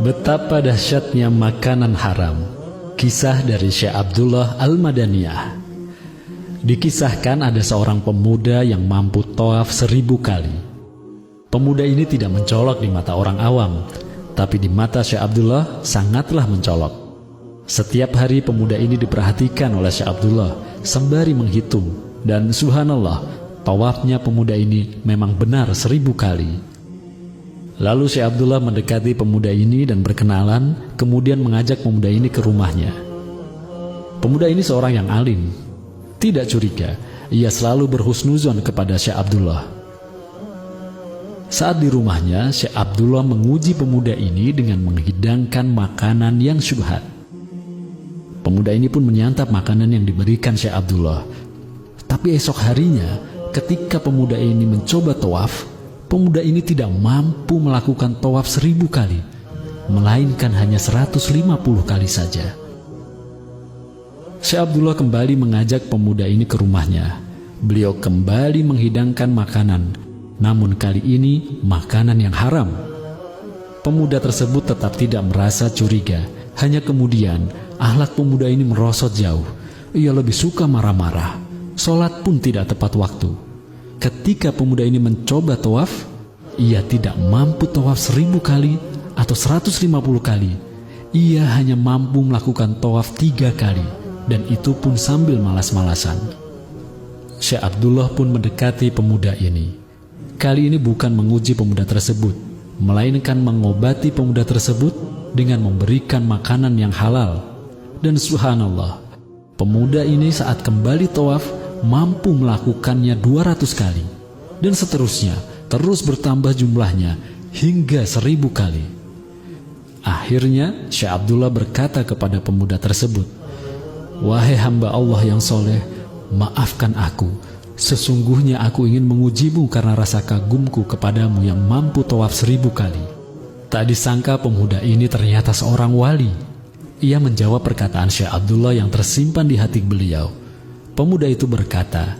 Betapa dahsyatnya makanan haram. Kisah dari Syekh Abdullah Al-Madaniyah. Dikisahkan ada seorang pemuda yang mampu tawaf 1000 kali. Pemuda ini tidak mencolok di mata orang awam, tapi di mata Syekh Abdullah sangatlah mencolok. Setiap hari pemuda ini diperhatikan oleh Syekh Abdullah sembari menghitung, dan subhanallah, tawafnya pemuda ini memang benar 1000 kali. Lalu Syekh Abdullah mendekati pemuda ini dan berkenalan, kemudian mengajak pemuda ini ke rumahnya. Pemuda ini seorang yang alim, tidak curiga, ia selalu berhusnuzon kepada Syekh Abdullah. Saat di rumahnya, Syekh Abdullah menguji pemuda ini dengan menghidangkan makanan yang syubhat. Pemuda ini pun menyantap makanan yang diberikan Syekh Abdullah. Tapi esok harinya, ketika pemuda ini mencoba tawaf, pemuda ini tidak mampu melakukan tawaf 1000 kali, melainkan hanya 150 kali saja. Syekh Abdullah kembali mengajak pemuda ini ke rumahnya. Beliau kembali menghidangkan makanan, namun kali ini makanan yang haram. Pemuda tersebut tetap tidak merasa curiga, hanya kemudian akhlak pemuda ini merosot jauh. Ia lebih suka marah-marah, sholat pun tidak tepat waktu. Ketika pemuda ini mencoba tawaf, ia tidak mampu tawaf 1000 kali atau 150 kali. Ia hanya mampu melakukan tawaf 3 kali, dan itu pun sambil malas-malasan. Syekh Abdullah pun mendekati pemuda ini. Kali ini bukan menguji pemuda tersebut, melainkan mengobati pemuda tersebut dengan memberikan makanan yang halal. Dan subhanallah, pemuda ini saat kembali tawaf mampu melakukannya 200 kali, dan seterusnya, terus bertambah jumlahnya hingga 1000 kali. Akhirnya Syekh Abdullah berkata kepada pemuda tersebut, "Wahai hamba Allah yang soleh, maafkan aku. Sesungguhnya aku ingin mengujimu karena rasa kagumku kepadamu yang mampu tawaf 1000 kali." Tak disangka pemuda ini ternyata seorang wali. Ia menjawab perkataan Syekh Abdullah yang tersimpan di hati beliau. Pemuda itu berkata,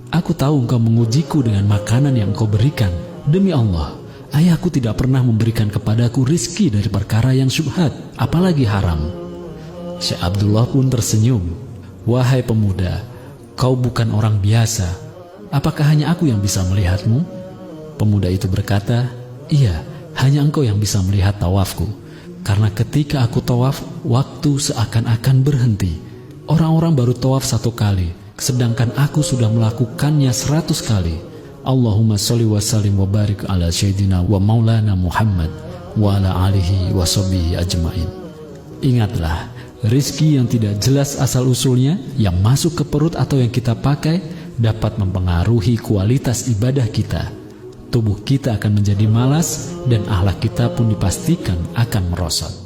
"Aku tahu engkau mengujiku dengan makanan yang engkau berikan. Demi Allah, ayahku tidak pernah memberikan kepadaku rizki dari perkara yang syubhat, apalagi haram." Syekh Abdullah pun tersenyum. "Wahai pemuda, kau bukan orang biasa. Apakah hanya aku yang bisa melihatmu?" Pemuda itu berkata, "Iya, hanya engkau yang bisa melihat tawafku. Karena ketika aku tawaf, waktu seakan-akan berhenti. Orang-orang baru tawaf 1 kali, sedangkan aku sudah melakukannya 100 kali. Allahumma sholli wa sallim wa barik ala sayyidina wa maulana Muhammad wa ala alihi wa sahbihi ajmain." Ingatlah, rizki yang tidak jelas asal-usulnya, yang masuk ke perut atau yang kita pakai, dapat mempengaruhi kualitas ibadah kita. Tubuh kita akan menjadi malas, dan akhlak kita pun dipastikan akan merosot.